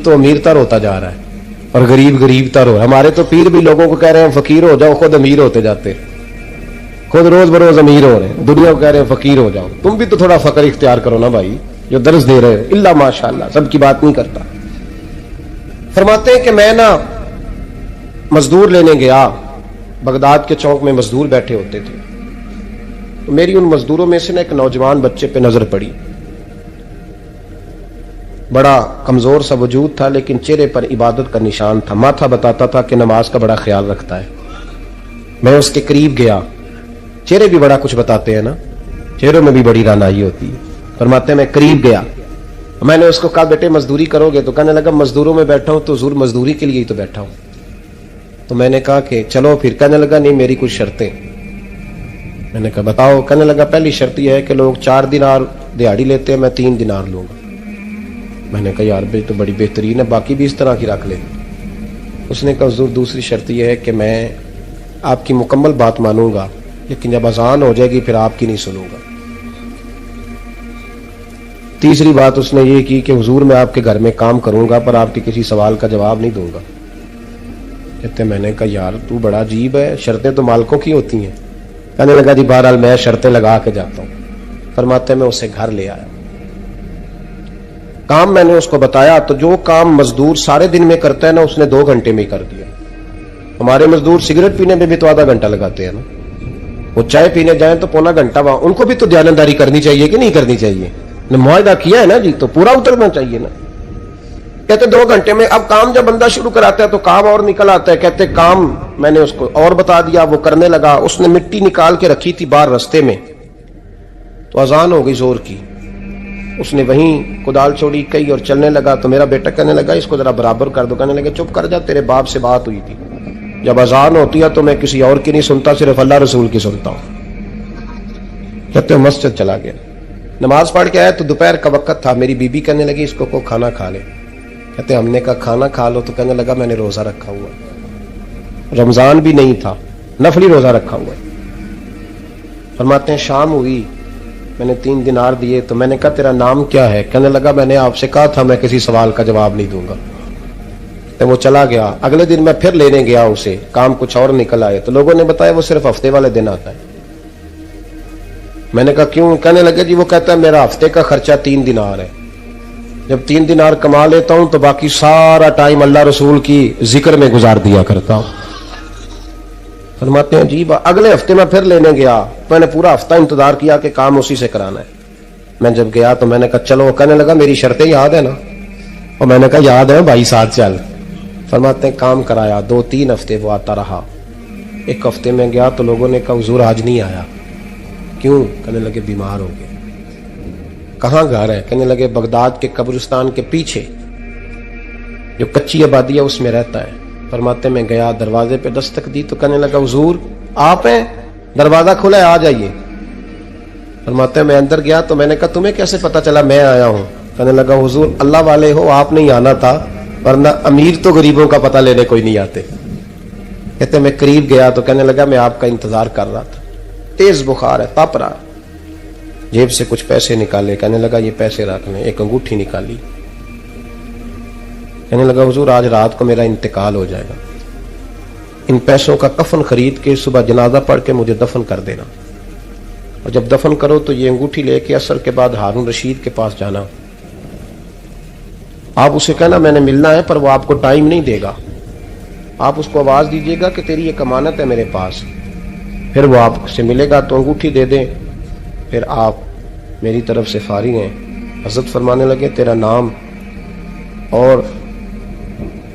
تو امیر تر ہوتا جا رہا ہے اور غریب غریب تر ہو رہا ہے. ہمارے تو پیر بھی لوگوں کو کہہ رہے ہیں فقیر ہو جاؤ, خود امیر ہوتے جاتے, خود روز بروز امیر ہو رہے ہیں. دنیا کو کہہ رہے ہیں فقیر ہو جاؤ. تم بھی تو تھوڑا فقر اختیار کرو نا بھائی, جو درس دے رہے ہو. اللہ ماشاء اللہ, سب کی بات نہیں کرتا. فرماتے ہیں کہ میں نا مزدور لینے گیا, بغداد کے چوک میں مزدور بیٹھے ہوتے تھے. میری ان مزدوروں میں سے نا ایک نوجوان بچے پہ نظر پڑی. بڑا کمزور سا وجود تھا لیکن چہرے پر عبادت کا نشان تھا. ماتھا بتاتا تھا کہ نماز کا بڑا خیال رکھتا ہے. میں اس کے قریب گیا. چہرے بھی بڑا کچھ بتاتے ہیں نا, چہروں میں بھی بڑی رانائی ہوتی ہے. فرماتے ہیں میں قریب گیا, میں نے اس کو کہا بیٹے مزدوری کرو گے؟ تو کہنے لگا مزدوروں میں بیٹھا ہوں تو حضور مزدوری کے لیے ہی تو بیٹھا ہوں. تو میں نے کہا کہ چلو پھر. کہنے لگا نہیں میری کچھ شرطیں. میں نے کہا بتاؤ. کہنے لگا پہلی شرط یہ ہے کہ لوگ 4 دینار دیہاڑی لیتے ہیں, میں 3 دینار لوں گا. میں نے کہا یار بھائی تو بڑی بہترین ہے, باقی بھی اس طرح کی رکھ لے. اس نے کہا حضور دوسری شرط یہ ہے کہ میں آپ کی مکمل بات مانوں گا لیکن جب اذان ہو جائے گی پھر آپ کی نہیں سنوں گا. تیسری بات اس نے یہ کی کہ حضور میں آپ کے گھر میں کام کروں گا پر آپ کے کسی سوال کا جواب نہیں دوں گا. کہتے میں نے کہا یار تو بڑا عجیب ہے, شرطیں تو مالکوں کی ہوتی ہیں. کہنے لگا جی بہرحال میں شرطیں لگا کے جاتا ہوں. فرماتے میں اسے گھر لے آیا. کام میں نے اس کو بتایا تو جو کام مزدور سارے دن میں کرتا ہے نا اس نے 2 گھنٹے میں ہی کر دیا. ہمارے مزدور سگریٹ پینے میں بھی تو آدھا گھنٹہ لگاتے ہیں نا, وہ چائے پینے جائیں تو پونا گھنٹہ. وہاں ان کو بھی تو دیانتداری کرنی چاہیے کہ نہیں کرنی چاہیے؟ معاہدہ کیا ہے نا جی, تو پورا اترنا چاہیے نا. کہتے 2 گھنٹے میں. اب کام جب بندہ شروع کراتا ہے تو کام اور نکل آتا ہے. کہتے کام میں نے اس کو اور بتا دیا, وہ کرنے لگا. اس نے مٹی نکال کے رکھی تھی باہر رستے میں, تو اذان ہو گئی زور کی. اس نے وہیں کدال چھوڑی کئی اور چلنے لگا. تو میرا بیٹا کہنے لگا اس کو ذرا برابر کر دو. کہنے لگا چپ کر جا, تیرے باپ سے بات ہوئی تھی, جب اذان ہوتی ہے تو میں کسی اور کی نہیں سنتا, صرف اللہ رسول کی سنتا ہوں. کہتے مسجد چلا گیا, نماز پڑھ کے آیا تو دوپہر کا وقت تھا. میری بیوی کہنے لگی اس کو کھانا کھا لے. کہتے ہم نے کہا کھانا کھا لو. تو کہنے لگا میں نے روزہ رکھا ہوا, رمضان بھی نہیں تھا, نفلی روزہ رکھا ہوا. فرماتے ہیں شام ہوئی, میں نے 3 دینار دیے. تو میں نے کہا تیرا نام کیا ہے؟ کہنے لگا میں نے آپ سے کہا تھا میں کسی سوال کا جواب نہیں دوں گا. تو وہ چلا گیا. اگلے دن میں پھر لینے گیا اسے, کام کچھ اور نکل آئے. تو لوگوں نے بتایا وہ صرف ہفتے والے دن آتا ہے. میں نے کہا کیوں؟ کہنے لگے جی وہ کہتا ہے میرا ہفتے کا خرچہ 3 دینار ہے, جب 3 دینار کما لیتا ہوں تو باقی سارا ٹائم اللہ رسول کی ذکر میں گزار دیا کرتا ہوں. فرماتے ہیں جی اگلے ہفتے میں پھر لینے گیا. میں نے پورا ہفتہ انتظار کیا کہ کام اسی سے کرانا ہے. میں جب گیا تو میں نے کہا چلو. کہنے لگا میری شرطیں یاد ہے نا؟ اور میں نے کہا یاد ہے بھائی, ساتھ چل. فرماتے ہیں کام کرایا. 2-3 ہفتے وہ آتا رہا. ایک ہفتے میں گیا تو لوگوں نے کہا حضور آج نہیں آیا. کیوں؟ کہنے لگے بیمار ہو گئے. کہاں گھر ہے؟ کہنے لگے بغداد کے قبرستان کے پیچھے جو کچی آبادی ہے اس میں رہتا ہے. فرماتے میں گیا, دروازے پہ دستک دی تو کہنے لگا حضور آپ ہیں؟ دروازہ کھلا ہے, آ جائیے. فرماتے میں اندر گیا تو میں نے کہا تمہیں کیسے پتا چلا میں آیا ہوں؟ کہنے لگا حضور اللہ والے ہو, آپ نہیں آنا تھا, ورنہ امیر تو غریبوں کا پتہ لینے کوئی نہیں آتے. کہتے میں قریب گیا تو کہنے لگا میں آپ کا انتظار کر رہا تھا, تیز بخار ہے, تپ رہا. جیب سے کچھ پیسے نکالے. کہنے لگا یہ پیسے رکھ لیں. ایک انگوٹھی نکالی. کہنے لگا حضور آج رات کو میرا انتقال ہو جائے گا, ان پیسوں کا کفن خرید کے صبح جنازہ پڑھ کے مجھے دفن کر دینا, اور جب دفن کرو تو یہ انگوٹھی لے کے عصر کے بعد ہارون رشید کے پاس جانا. آپ اسے کہنا میں نے ملنا ہے پر وہ آپ کو ٹائم نہیں دے گا. آپ اس کو آواز دیجیے گا کہ تیری ایک امانت ہے میرے پاس. پھر وہ آپ سے ملے گا تو انگوٹھی دے دیں, پھر آپ میری طرف سے فارغ ہیں. حضرت فرمانے لگے تیرا نام؟ اور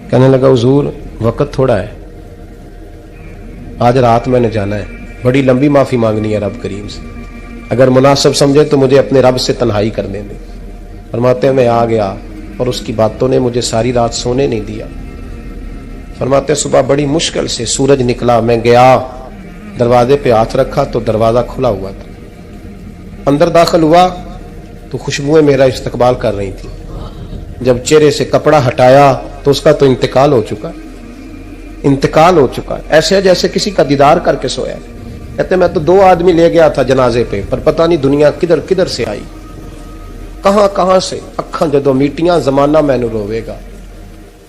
کہنے لگا حضور وقت تھوڑا ہے, آج رات میں نے جانا ہے, بڑی لمبی معافی مانگنی ہے رب کریم سے, اگر مناسب سمجھے تو مجھے اپنے رب سے تنہائی کرنے دیں. فرماتے ہیں میں آ گیا اور اس کی باتوں نے مجھے ساری رات سونے نہیں دیا. فرماتے ہیں صبح بڑی مشکل سے سورج نکلا, میں گیا دروازے پہ ہاتھ رکھا تو دروازہ کھلا ہوا تھا. اندر داخل ہوا تو خوشبوئیں میرا استقبال کر رہی تھی. جب چہرے سے کپڑا ہٹایا تو اس کا تو انتقال ہو چکا, انتقال ہو چکا, ایسے جیسے کسی کا دیدار کر کے سویا. کہتے میں تو 2 آدمی لے گیا تھا جنازے پہ, پر پتہ نہیں دنیا کدھر کدھر سے آئی, کہاں کہاں سے. اکھاں جدو میٹیاں زمانہ مینوں روے گا,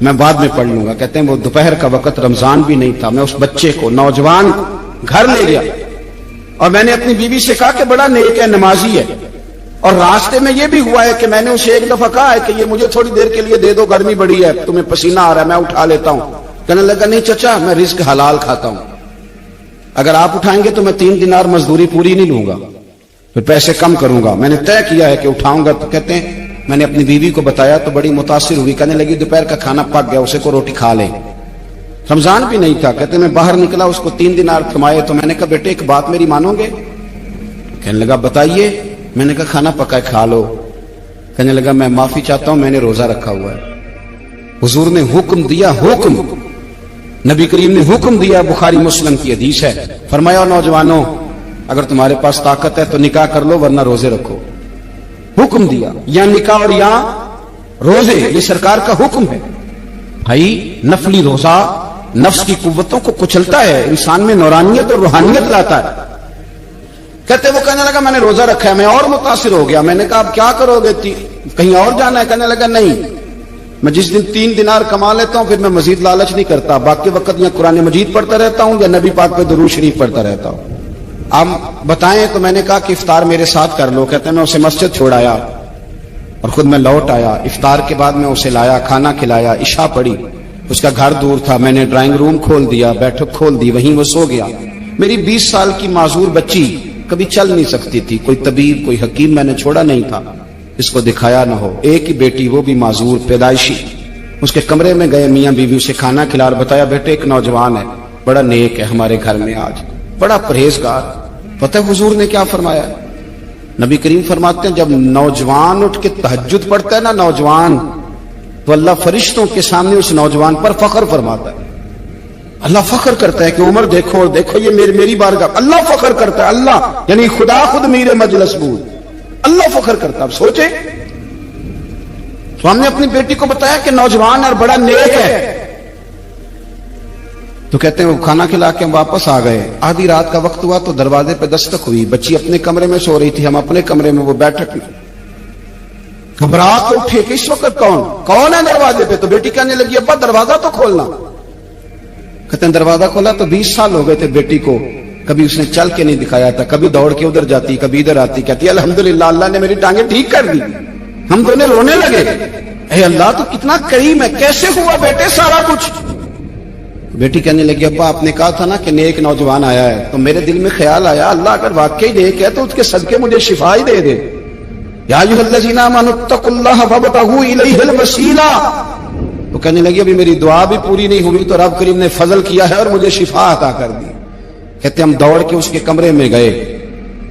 میں بعد میں پڑھ لوں گا. کہتے ہیں وہ دوپہر کا وقت رمضان بھی نہیں تھا, میں اس بچے کو نوجوان گھر لے گیا اور میں نے اپنی بیوی سے کہا کہ بڑا نیک ہے, نمازی ہے, اور راستے میں یہ بھی ہوا ہے کہ میں نے اسے ایک دفعہ کہا ہے کہ یہ مجھے تھوڑی دیر کے لیے دے دو, گرمی بڑی ہے, تمہیں پسینہ آ رہا ہے, میں اٹھا لیتا ہوں. کہنے لگا نہیں چچا, میں رزق حلال کھاتا ہوں, اگر آپ اٹھائیں گے تو میں 3 دینار مزدوری پوری نہیں لوں گا, پھر پیسے کم کروں گا, میں نے طے کیا ہے کہ اٹھاؤں گا. تو کہتے ہیں میں نے اپنی بیوی کو بتایا تو بڑی متاثر ہوئی, کہنے لگی دوپہر کا کھانا پک گیا, اسے کو روٹی کھا لے. رمضان بھی نہیں تھا. کہتے ہیں میں باہر نکلا, اس کو 3 دینار تھمائے, تو میں نے کہا بیٹے ایک بات میری مانو گے؟ کہنے لگا بتائیے. میں نے کہا کھانا پکائے کھا لو. کہنے لگا میں معافی چاہتا ہوں, میں نے روزہ رکھا ہوا ہے. حضور نے حکم دیا, حکم نبی کریم نے حکم دیا, بخاری مسلم کی حدیث ہے, فرمایا نوجوانوں اگر تمہارے پاس طاقت ہے تو نکاح کر لو ورنہ روزے رکھو. حکم دیا, یا نکاح اور یا روزے, یہ سرکار کا حکم ہے. بھائی نفلی روزہ نفس کی قوتوں کو کچلتا ہے, انسان میں نورانیت اور روحانیت لاتا ہے. کہتے وہ کہنے لگا میں نے روزہ رکھا ہے. میں اور متاثر ہو گیا, میں نے کہا اب کیا کرو گے, کہیں اور جانا ہے؟ کہنے لگا نہیں, میں جس دن 3 دینار کما لیتا ہوں پھر میں مزید لالچ نہیں کرتا, باقی وقت یا قرآن مجید پڑھتا رہتا ہوں یا نبی پاک پہ درود شریف پڑھتا رہتا ہوں. آپ بتائیں. تو میں نے کہا کہ افطار میرے ساتھ کر لو. کہتے ہیں میں اسے مسجد چھوڑایا اور خود میں لوٹ آیا. افطار کے بعد میں اسے لایا, کھانا کھلایا, عشاء پڑھی. اس کا گھر دور تھا, میں نے ڈرائنگ روم کھول دیا, بیٹھک کھول دی, وہیں وہ سو گیا. میری 20 سال کی معذور بچی کبھی چل نہیں سکتی تھی, کوئی طبیب کوئی حکیم میں نے چھوڑا نہیں تھا اس کو دکھایا نہ ہو. ایک ہی بیٹی, وہ بھی معذور پیدائشی. اس کے کمرے میں گئے, میاں بیوی اسے کھانا کھلا اور بتایا بیٹے ایک نوجوان ہے, بڑا نیک ہے, ہمارے گھر میں آج بڑا پرہیزگار. پتہ ہے حضور نے کیا فرمایا؟ نبی کریم فرماتے ہیں جب نوجوان اٹھ کے تہجد پڑھتا ہے نا نوجوان, تو اللہ فرشتوں کے سامنے اس نوجوان پر فخر فرماتا ہے. اللہ فخر کرتا ہے کہ عمر دیکھو دیکھو یہ میری بارگاہ. اللہ فخر کرتا ہے, اللہ یعنی خدا خود میرے مجلس بود, اللہ فخر کرتا ہے. اب سوچے, تو ہم نے اپنی بیٹی کو بتایا کہ نوجوان اور بڑا نیک ہے. تو کہتے ہیں وہ کھانا کھلا کے ہم واپس آ گئے. آدھی رات کا وقت ہوا تو دروازے پہ دستک ہوئی. بچی اپنے کمرے میں سو رہی تھی, ہم اپنے کمرے میں, وہ بیٹھک میں. گھبرا کے اٹھے کہ اس وقت کون ہے دروازے پہ؟ تو بیٹی کہنے لگی ابا دروازہ تو کھولنا. کہتے ہیں دروازہ کھولا تو 20 سال ہو گئے تھے بیٹی کو, کبھی اس نے چل کے نہیں دکھایا تھا, کبھی دوڑ کے ادھر جاتی کبھی ادھر آتی. کہتی الحمدللہ اللہ نے میری ٹانگیں ٹھیک کر دی. ہم دونوں رونے لگے, اے اللہ تو کتنا کریم ہے, کیسے ہوا بیٹے سارا کچھ؟ بیٹی کہنے لگی ابا آپ نے کہا تھا نا کہ نیک نوجوان آیا ہے, تو میرے دل میں خیال آیا اللہ اگر واقعی نیک ہے تو اس کے صدقے مجھے شفا ہی دے دے. یا ایھا الذین آمنوا اتقوا اللہ وابتغوا الیہ الوسیلہ. تو کہنے لگی ابھی میری دعا بھی پوری نہیں ہوئی تو رب کریم نے فضل کیا ہے اور مجھے شفا عطا کر دی. کہتے ہم دوڑ کے اس کے کمرے میں گئے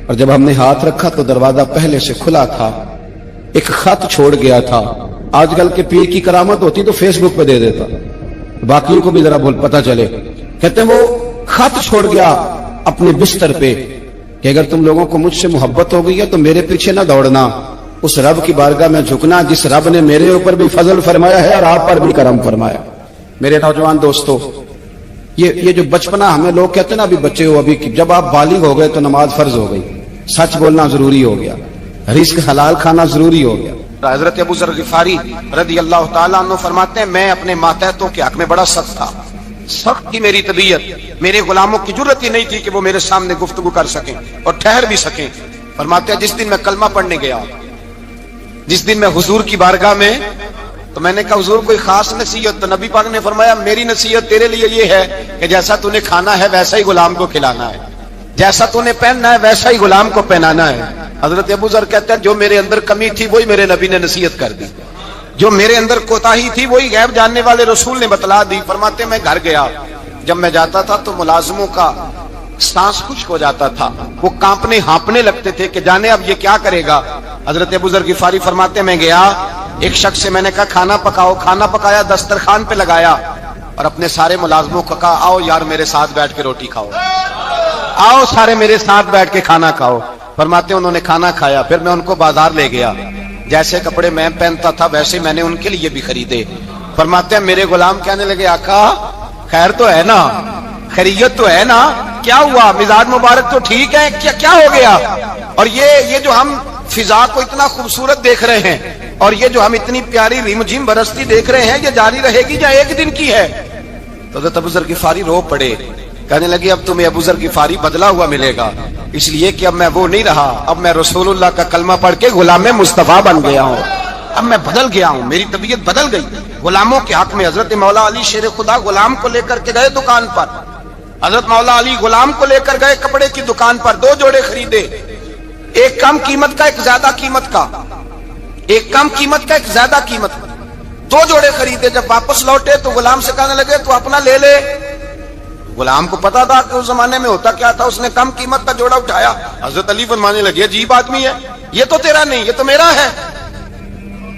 اور جب ہم نے ہاتھ رکھا تو دروازہ پہلے سے کھلا تھا. ایک خط چھوڑ گیا تھا. آج کل کے پیر کی کرامت ہوتی تو فیس بک پہ دے دیتا, باقیوں کو بھی ذرا پتہ چلے. کہتے ہیں وہ خط چھوڑ گیا اپنے بستر پہ کہ اگر تم لوگوں کو مجھ سے محبت ہو گئی ہے تو میرے پیچھے نہ دوڑنا, اس رب کی بارگاہ میں جھکنا جس رب نے میرے اوپر بھی فضل فرمایا ہے اور آپ پر بھی کرم فرمایا. میرے نوجوان دوستو, یہ جو بچپنا ہمیں لوگ کہتے ہیں نا ابھی بچے ہو, ابھی جب آپ بالغ ہو گئے تو نماز فرض ہو گئی, سچ بولنا ضروری ہو گیا, رزق حلال کھانا ضروری ہو گیا. حضرت ابو ذر غفاری رضی اللہ تعالیٰ عنہ فرماتے ہیں میں اپنے ماتحتوں کے حق میں بڑا سخت تھا, سخت تھی میری طبیعت, میرے غلاموں کی جرت ہی نہیں تھی کہ وہ میرے سامنے گفتگو کر سکیں اور ٹھہر بھی سکیں. فرماتے ہیں جس دن میں کلمہ پڑھنے گیا, جس دن میں حضور کی بارگاہ میں, تو میں نے کہا حضور کوئی خاص نصیحت؟ تو نبی پاک نے فرمایا میری نصیحت تیرے لیے یہ ہے کہ جیسا تو نے کھانا ہے ویسا ہی غلام کو کھلانا ہے, جیسا تو نے پہننا ہے ویسا ہی غلام کو پہنانا ہے. حضرت ابو ذر کہتے ہیں جو میرے اندر کمی تھی وہی میرے نبی نے نصیحت کر دی, جو میرے اندر کوتاہی تھی وہی غیب جاننے والے رسول نے بتلا دی. فرماتے میں گھر گیا, جب میں جاتا تھا تو ملازموں کا سانس خشک ہو جاتا تھا, وہ کانپنے ہانپنے لگتے تھے کہ جانے اب یہ کیا کرے گا. حضرت ابو ذر غفاری فرماتے میں گیا, ایک شخص سے میں نے کہا کھانا پکاؤ, کھانا پکایا, دسترخوان پہ لگایا اور اپنے سارے ملازموں کو کہا آؤ یار میرے ساتھ بیٹھ کے روٹی کھاؤ, آؤ سارے میرے ساتھ بیٹھ کے کھانا کھاؤ. فرماتے انہوں نے کھانا کھایا, پھر میں ان کو بازار لے گیا, جیسے کپڑے میں پہنتا تھا ویسے میں نے ان کے لیے بھی خریدے. فرماتے ہیں میرے غلام کہنے لگے آقا خیر تو ہے نا, خیریت تو ہے نا, کیا ہوا, مزاج مبارک تو ٹھیک ہے, کیا ہو گیا؟ اور یہ جو ہم فضا کو اتنا خوبصورت دیکھ رہے ہیں, اور یہ جو ہم اتنی پیاری ریمجھم برستی دیکھ رہے ہیں یہ جاری رہے گی یا ایک دن کی ہے؟ تو حضرت ابو ذر غفاری رو پڑے، کہنے لگے اب تمہیں ابو ذر غفاری بدلا ہوا ملے گا، اس لیے کہ اب میں وہ نہیں رہا، اب میں رسول اللہ کا کلمہ پڑھ کے غلام مصطفیٰ بن گیا ہوں، اب میں بدل گیا ہوں، میری طبیعت بدل گئی۔ غلاموں کے حق میں حضرت مولا علی شیر خدا غلام کو لے کر کے گئے دکان پر، حضرت مولا علی غلام کو لے کر گئے کپڑے کی دکان پر، 2 جوڑے خریدے، ایک کم قیمت کا، ایک زیادہ قیمت کا، ایک کم قیمت کا، ایک زیادہ قیمت کا، 2 جوڑے خریدے۔ جب واپس لوٹے تو غلام سے کہنے لگے تو اپنا لے لے۔ غلام کو پتا تھا کہ اس زمانے میں ہوتا کیا تھا، اس نے کم قیمت کا جوڑا اٹھایا۔ حضرت علی فرمانے لگے عجیب آدمی ہے، یہ تو تیرا نہیں، یہ تو میرا ہے۔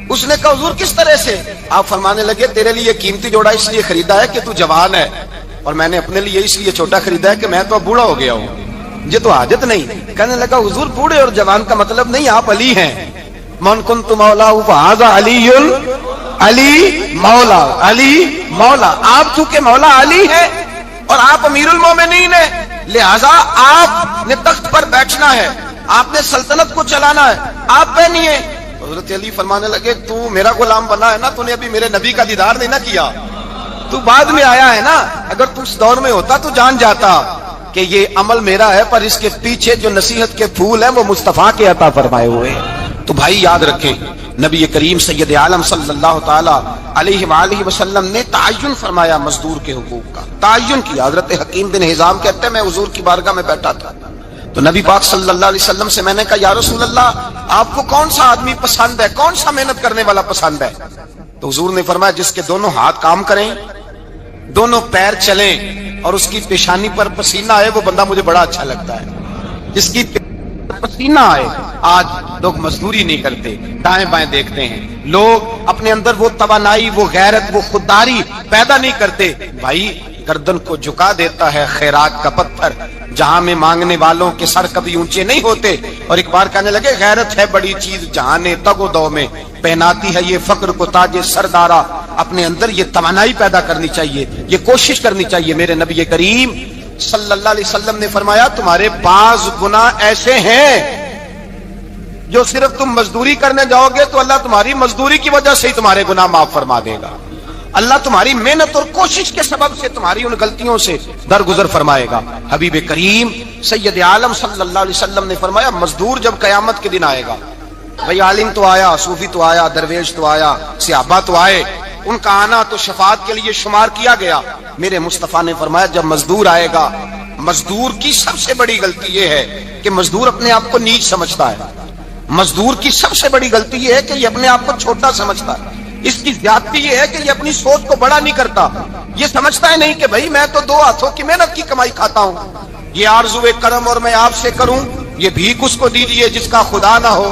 اس نے کہا حضور کس طرح سے؟ آپ فرمانے لگے تیرے لیے قیمتی جوڑا اس لیے خریدا ہے کہ تو جوان ہے، اور میں نے اپنے لیے اس لیے چھوٹا خریدا ہے کہ میں تو اب بوڑھا ہو گیا ہوں، مجھے تو حاجت نہیں۔ کہنے لگا حضور بوڑھے اور جوان کا مطلب نہیں، آپ علی ہیں، من کنت مولا فہذا علی، علی مولا، علی مولا، آپ چونکہ مولا علی ہیں اور آپ امیر المومنین ہیں، لہذا آپ نے تخت پر بیٹھنا ہے، آپ نے سلطنت کو چلانا ہے، آپ پہ نہیں ہے۔ حضرت علی فرمانے لگے تو میرا غلام بنا ہے نا، تو نے ابھی میرے نبی کا دیدار نہیں نہ کیا، تو بعد میں آیا ہے نا، اگر تو اس دور میں ہوتا تو جان جاتا کہ یہ عمل میرا ہے، پر اس کے پیچھے جو نصیحت کے پھول ہیں وہ مصطفیٰ کے عطا فرمائے ہوئے ہیں۔ تو بھائی یاد رکھیں، نبی کریم سید عالم صلی اللہ تعالی علیہ وآلہ وسلم نے تعین فرمایا مزدور کے حقوق کا، تعین کیا۔ حضرت حکیم بن حزام کہتے ہیں میں حضور کی بارگاہ میں بیٹھا تھا تو نبی پاک صلی اللہ علیہ وسلم سے میں نے کہا یا رسول اللہ آپ کو کون سا آدمی پسند ہے، کون سا محنت کرنے والا پسند ہے؟ تو حضور نے فرمایا جس کے دونوں ہاتھ کام کریں، دونوں پیر چلیں اور اس کی پیشانی پر پسینہ آئے، وہ بندہ مجھے بڑا اچھا لگتا ہے۔ جس کی پسینہ آئے، آج لوگ مزدوری نہیں کرتے، دائیں بائیں دیکھتے ہیں، لوگ اپنے اندر وہ توانائی، وہ غیرت، وہ خودداری پیدا نہیں کرتے۔ بھائی گردن کو جھکا دیتا ہے خیرات کا پتھر، جہاں میں مانگنے والوں کے سر کبھی اونچے نہیں ہوتے۔ اور ایک بار کہنے لگے غیرت ہے بڑی چیز جہاں نے تگ و دو میں پہناتی ہے یہ فقر کو تاج سردارا۔ اپنے اندر یہ توانائی پیدا کرنی چاہیے، یہ کوشش کرنی چاہیے۔ میرے نبی کریم صلی اللہ علیہ وسلم نے فرمایا تمہارے بعض گناہ ایسے ہیں جو صرف تم مزدوری کرنے جاؤ گے تو اللہ تمہاری مزدوری کی وجہ سے ہی تمہارے گناہ معاف فرما دے گا، اللہ تمہاری محنت اور کوشش کے سبب سے تمہاری ان غلطیوں سے درگزر فرمائے گا۔ حبیب کریم سید عالم صلی اللہ علیہ وسلم نے فرمایا مزدور جب قیامت کے دن آئے گا، بھئی عالم تو آیا، صوفی تو آیا، درویش تو آیا، صحابہ تو آئے، ان کا آنا تو شفاعت کے لیے شمار کیا گیا۔ میرے مصطفیٰ نے فرمایا جب مزدور آئے گا، مزدور کی سب سے بڑی غلطی یہ ہے کہ مزدور اپنے آپ کو نیچ سمجھتا ہے، مزدور کی سب سے بڑی غلطی یہ ہے کہ یہ اپنے آپ کو چھوٹا سمجھتا ہے، اس کی زیادتی یہ ہے کہ یہ اپنی سوچ کو بڑا نہیں کرتا، یہ سمجھتا ہے نہیں کہ بھائی میں تو 2 ہاتھوں کی محنت کی کمائی کھاتا ہوں، یہ آرزو کرم اور میں آپ سے کروں، یہ بھیک اس کو دیجیے جس کا خدا نہ ہو۔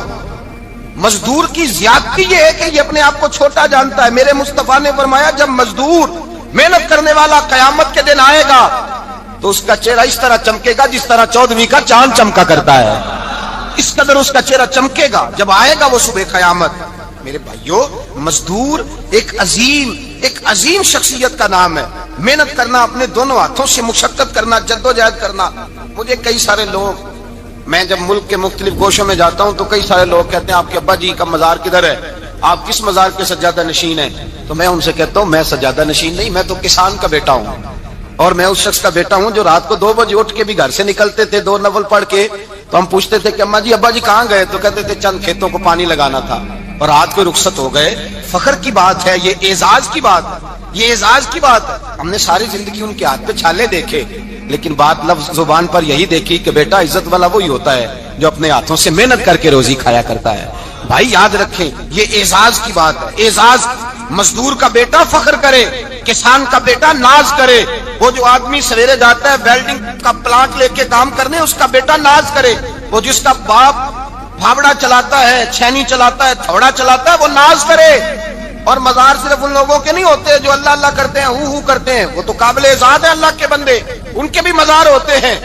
مزدور کی زیادتی یہ ہے کہ یہ اپنے آپ کو چھوٹا جانتا ہے۔ میرے مصطفیٰ نے فرمایا جب مزدور محنت کرنے والا قیامت کے دن آئے گا تو اس کا چہرہ اس طرح چمکے گا جس طرح 14ویں کا چاند چمکا کرتا ہے، اس قدر اس کا چہرہ چمکے گا جب آئے گا وہ صبح قیامت۔ میرے بھائیو مزدور ایک عظیم شخصیت کا نام ہے، محنت کرنا، اپنے دونوں ہاتھوں سے مشقت کرنا، جدوجہد کرنا۔ مجھے کئی سارے لوگ، میں جب ملک کے مختلف گوشوں میں جاتا ہوں تو کئی سارے لوگ کہتے ہیں آپ کے ابا جی کا مزار کدھر ہے، آپ کس مزار کے سجادہ نشین ہیں؟ تو میں ان سے کہتا ہوں میں سجادہ نشین نہیں، میں تو کسان کا بیٹا ہوں، اور میں اس شخص کا بیٹا ہوں جو رات کو 2 بجے اٹھ کے بھی گھر سے نکلتے تھے 2 نفل پڑھ کے، تو ہم پوچھتے تھے کہ اماں جی ابا جی کہاں گئے؟ تو کہتے تھے چند کھیتوں کو پانی لگانا تھا، اور رات کو رخصت ہو گئے۔ فخر کی بات ہے، یہ اعزاز کی بات ہے، یہ اعزاز کی بات ہے۔ ہم نے ساری زندگی ان کے ہاتھ پہ چھالے دیکھے، لیکن بات لفظ زبان پر یہی دیکھی کہ بیٹا عزت والا وہی ہوتا ہے جو اپنے ہاتھوں سے محنت کر کے روزی کھایا کرتا ہے۔ بھائی یاد رکھیں یہ اعزاز کی بات ہے، اعزاز۔ مزدور کا بیٹا فخر کرے، کسان کا بیٹا ناز کرے، وہ جو آدمی سویرے جاتا ہے ویلڈنگ کا پلانٹ لے کے کام کرنے اس کا بیٹا ناز کرے، وہ جس کا باپ بھاوڑا چلاتا ہے، چھینی چلاتا ہے، تھوڑا چلاتا ہے، وہ ناز کرے۔ اور مزار صرف ان لوگوں کے نہیں ہوتے جو اللہ اللہ کرتے ہیں، ہو کرتے ہیں، وہ تو قابل اعزاز ہے اللہ کے بندے، ان کے بھی مزار ہوتے ہیں۔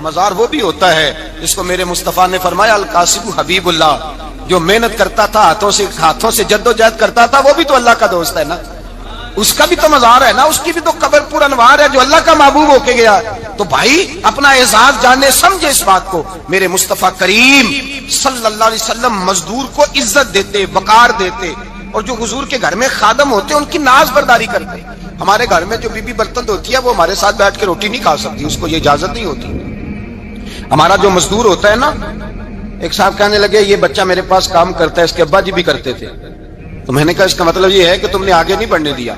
مزار وہ بھی ہوتا ہے جس کو میرے مصطفیٰ نے فرمایا القاسم حبیب اللہ، جو محنت کرتا تھا، ہاتھوں سے جدوجہد کرتا تھا، وہ بھی تو اللہ کا دوست ہے نا، اس کا بھی تو مزار ہے نا، اس کی بھی تو قبر پر انوار ہے جو اللہ کا محبوب ہو کے گیا۔ تو بھائی اپنا اعزاز جانے سمجھے اس بات کو۔ میرے مصطفیٰ کریم صلی اللہ علیہ وسلم مزدور کو عزت دیتے، وقار دیتے، اور جو حضور کے گھر میں خادم ہوتے ان کی ناز برداری کرتے. ہمارے گھر میں جو بی بی برتن دھوتی ہے وہ ہمارے ساتھ بیٹھ کے روٹی نہیں کھا سکتی، اس کو یہ اجازت نہیں ہوتی. ہمارا جو مزدور ہوتا ہے نا، ایک صاحب کہنے لگے یہ بچہ میرے پاس کام کرتا ہے، اس کے ابا جی بھی کرتے تھے. تو میں نے کہا اس کا مطلب یہ ہے کہ تم نے آگے نہیں بڑھنے دیا.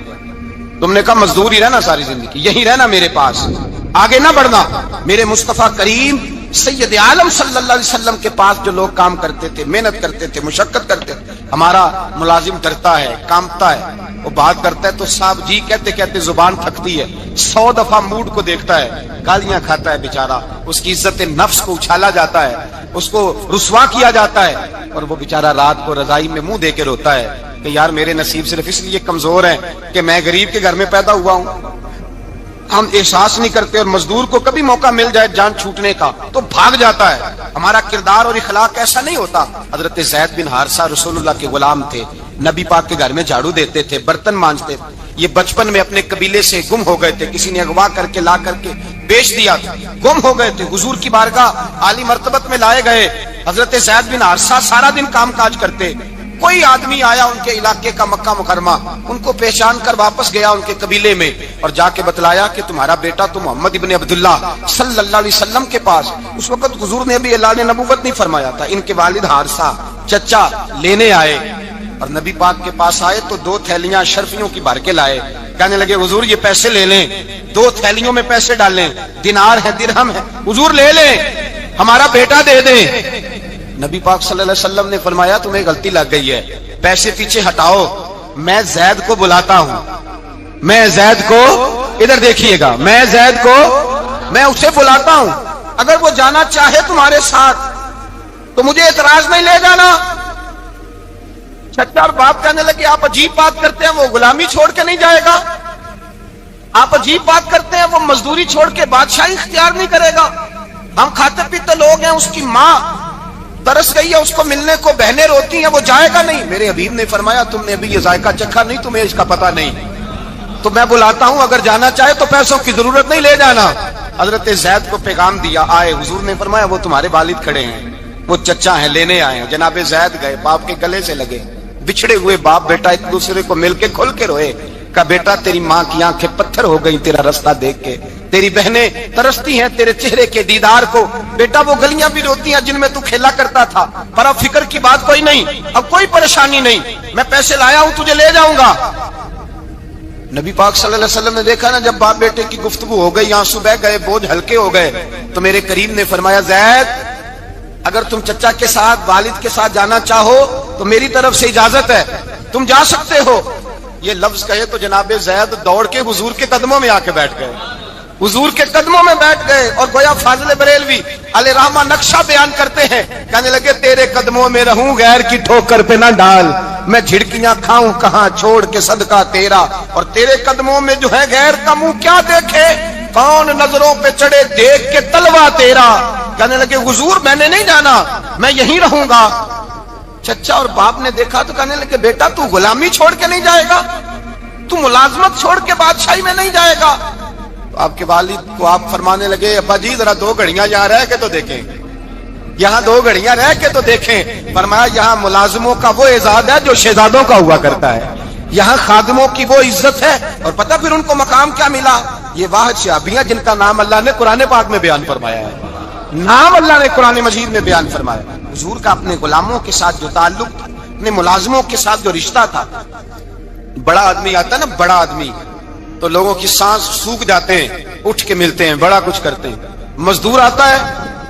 تم نے کہا مزدور ہی رہنا ساری زندگی، یہی رہنا میرے پاس، آگے نہ بڑھنا. میرے مصطفیٰ کریم سید عالم صلی اللہ علیہ وسلم کے پاس جو لوگ کام کرتے تھے، محنت کرتے تھے، مشقت کرتے تھے. ہمارا ملازم ڈرتا ہے، کامتا ہے، وہ بات کرتا ہے تو صاحب جی کہتے کہتے زبان تھکتی ہے، 100 دفعہ موڈ کو دیکھتا ہے، گالیاں کھاتا ہے بیچارہ، اس کی عزت نفس کو اچھالا جاتا ہے، اس کو رسوا کیا جاتا ہے، اور وہ بیچارہ رات کو رضائی میں منہ دے کے روتا ہے کہ یار میرے نصیب صرف اس لیے کمزور ہیں کہ میں غریب کے گھر میں پیدا ہوا ہوں. ہم احساس نہیں کرتے، اور مزدور کو کبھی موقع مل جائے جان چھوٹنے کا تو بھاگ جاتا ہے. ہمارا کردار اور اخلاق ایسا نہیں ہوتا. حضرت زید بن حارثہ رسول اللہ کے غلام تھے، نبی پاک کے گھر میں جھاڑو دیتے تھے، برتن مانجتے تھے. یہ بچپن میں اپنے قبیلے سے گم ہو گئے تھے، کسی نے اغوا کر کے لا کر کے بیچ دیا تھا، گم ہو گئے تھے. حضور کی بارگاہ عالی مرتبت میں لائے گئے. حضرت زید بن حارثہ سارا دن کام کاج کرتے. کوئی آدمی آیا ان کے علاقے کا، مکہ مکرمہ، ان کو پہچان کر واپس گیا ان کے قبیلے میں اور جا کے بتلایا کہ تمہارا بیٹا تو محمد ابن عبداللہ صلی اللہ علیہ وسلم کے پاس. اس وقت حضور نے ابھی اعلان نبوت نہیں فرمایا تھا. ان کے والد حارثہ چچا لینے آئے اور نبی پاک کے پاس آئے تو 2 تھیلیاں اشرفیوں کی بھر کے لائے. کہنے لگے حضور یہ پیسے لے لیں، 2 تھیلیوں میں پیسے ڈالیں، دینار ہے درہم ہے، حضور لے لیں، ہمارا بیٹا دے دیں. نبی پاک صلی اللہ علیہ وسلم نے فرمایا تمہیں غلطی لگ گئی ہے، پیسے پیچھے ہٹاؤ، میں زید کو بلاتا ہوں. میں زید کو، ادھر دیکھیے گا، میں زید کو، میں اسے بلاتا ہوں. اگر وہ جانا چاہے تمہارے ساتھ تو مجھے اعتراض نہیں، لے جانا. چچا اور باپ کہنے لگے آپ عجیب بات کرتے ہیں، وہ غلامی چھوڑ کے نہیں جائے گا. آپ عجیب بات کرتے ہیں، وہ مزدوری چھوڑ کے بادشاہی اختیار نہیں کرے گا. ہم کھاتے پیتے لوگ ہیں، اس کی ماں ترس گئی ہے، اس کو ملنے کو بہنیں روتی ہیں، وہ جائے گا نہیں. میرے حبیب نے فرمایا تم نے ابھی یہ ذائقہ چکھا نہیں، تمہیں اس کا پتہ نہیں، تو میں بلاتا ہوں، اگر جانا چاہے تو پیسوں کی ضرورت نہیں، لے جانا. حضرت زید کو پیغام دیا، آئے. حضور نے فرمایا وہ تمہارے والد کھڑے ہیں، وہ چچا ہیں، لینے آئے ہیں. جناب زید گئے، باپ کے گلے سے لگے. بچھڑے ہوئے باپ بیٹا ایک دوسرے کو مل کے کھل کے روئے. کہا بیٹا تیری ماں کی آنکھیں پتھر ہو گئی تیرا رستہ دیکھ کے، تیری بہنیں ترستی ہیں تیرے چہرے کے دیدار کو. بیٹا وہ گلیاں بھی روتی ہیں جن میں تو کھیلا کرتا تھا، پر اب فکر کی بات کوئی نہیں، اب کوئی پریشانی نہیں، میں پیسے لایا ہوں تجھے لے جاؤں گا. نبی پاک صلی اللہ علیہ وسلم نے دیکھا نا جب باپ بیٹے کی گفتگو ہو گئی، آنسو بہ گئے، بوجھ ہلکے ہو گئے، تو میرے کریم نے فرمایا زید اگر تم چچا کے ساتھ والد کے ساتھ جانا چاہو تو میری طرف سے اجازت ہے، تم جا سکتے ہو. یہ لفظ کہے تو جناب زید دوڑ کے حضور کے قدموں میں آ کے بیٹھ گئے، حضور کے قدموں میں بیٹھ گئے. اور گویا فاضل بریلوی علیہ رحمہ نقشہ بیان کرتے ہیں، کہنے لگے تیرے قدموں میں رہوں غیر کی ٹھوکر پہ نہ ڈال، میں جھڑکیاں کھاؤں کہاں چھوڑ کے صدقہ تیرا، اور تیرے قدموں میں جو ہے غیر کا منہ کیا دیکھے، کون نظروں پہ چڑھے دیکھ کے تلوا تیرا. کہنے لگے حضور میں نے نہیں جانا، میں یہیں رہوں گا. چچا اور باپ نے دیکھا تو کہنے لگے بیٹا تو غلامی چھوڑ کے نہیں جائے گا، تو ملازمت چھوڑ کے بادشاہی میں نہیں جائے گا. تو آپ کے والد کو آپ فرمانے لگے ابا جی ذرا 2 گھڑیاں یہاں رہ کے تو دیکھیں، یہاں 2 گھڑیاں رہ کے تو دیکھیں. فرمایا یہاں ملازموں کا وہ اعزاز ہے جو شہزادوں کا ہوا کرتا ہے، یہاں خادموں کی وہ عزت ہے. اور پتہ پھر ان کو مقام کیا ملا، یہ واحد شعبیاں جن کا نام اللہ نے قرآن پاک میں بیان فرمایا ہے، نام اللہ نے قرآن مجید میں بیان فرمایا. حضور کا اپنے غلاموں کے ساتھ جو تعلق تھا، اپنے ملازموں کے ساتھ جو رشتہ تھا. بڑا آدمی آتا ہے نا، بڑا آدمی تو لوگوں کی سانس سوکھ جاتے ہیں، اٹھ کے ملتے ہیں، بڑا کچھ کرتے ہیں. مزدور آتا ہے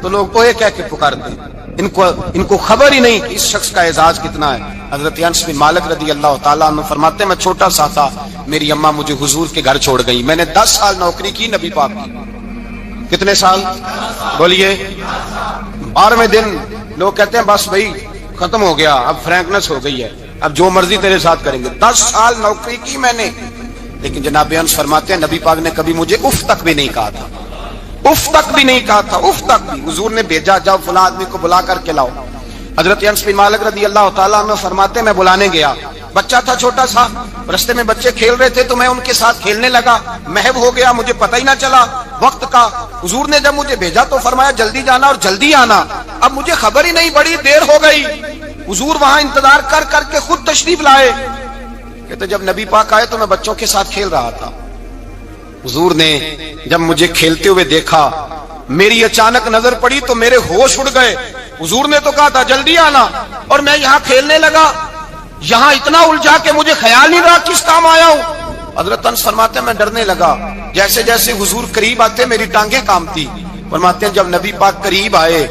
تو لوگ اوئے کہہ کے پکارتے ہیں، ان کو خبر ہی نہیں کہ اس شخص کا اعزاز کتنا ہے. حضرت انس بن مالک رضی اللہ تعالیٰ عنہ فرماتے ہیں میں چھوٹا سا تھا، میری اماں مجھے حضور کے گھر چھوڑ گئی، میں نے 10 سال نوکری کی نبی پاک کی. کتنے سال بولیے؟ 12ویں دن لوگ کہتے ہیں بس بھائی ختم ہو گیا، اب فرینکنس ہو گئی ہے، اب جو مرضی تیرے ساتھ کریں گے. 10 سال نوکری کی میں نے، لیکن جناب انس فرماتے ہیں نبی پاک نے کبھی مجھے اف تک بھی نہیں کہا تھا، اف تک بھی نہیں کہا تھا، اف تک بھی. حضور نے بھیجا جاؤ فلاں آدمی کو بلا کر کے لاؤ. حضرت انس بن مالک رضی اللہ تعالیٰ عنہ فرماتے ہیں میں بلانے گیا، بچہ تھا چھوٹا سا، رستے میں بچے کھیل رہے تھے تو میں ان کے ساتھ کھیلنے لگا، محو ہو گیا، مجھے پتہ ہی نہ چلا وقت کا. حضور نے جب مجھے بھیجا تو فرمایا جلدی جانا اور جلدی آنا. اب مجھے خبر ہی نہیں، بڑی دیر ہو گئی. حضور وہاں انتظار کر کر کے خود تشریف لائے. کہتے جب نبی پاک آئے تو میں بچوں کے ساتھ کھیل رہا تھا. حضور نے جب مجھے کھیلتے ہوئے دیکھا، میری اچانک نظر پڑی تو میرے ہوش اڑ گئے. حضور نے تو کہا تھا جلدی آنا، اور میں یہاں کھیلنے لگا. یہاں اتنا الجھا کہ مجھے خیال نہیں رہا کس کام آیا ہوں. حضرت انس فرماتے ہیں میں ڈرنے لگا. جیسے جیسے حضور قریب آتے میری ٹانگیں کانپتی. فرماتے ہیں جب نبی پاک قریب آئے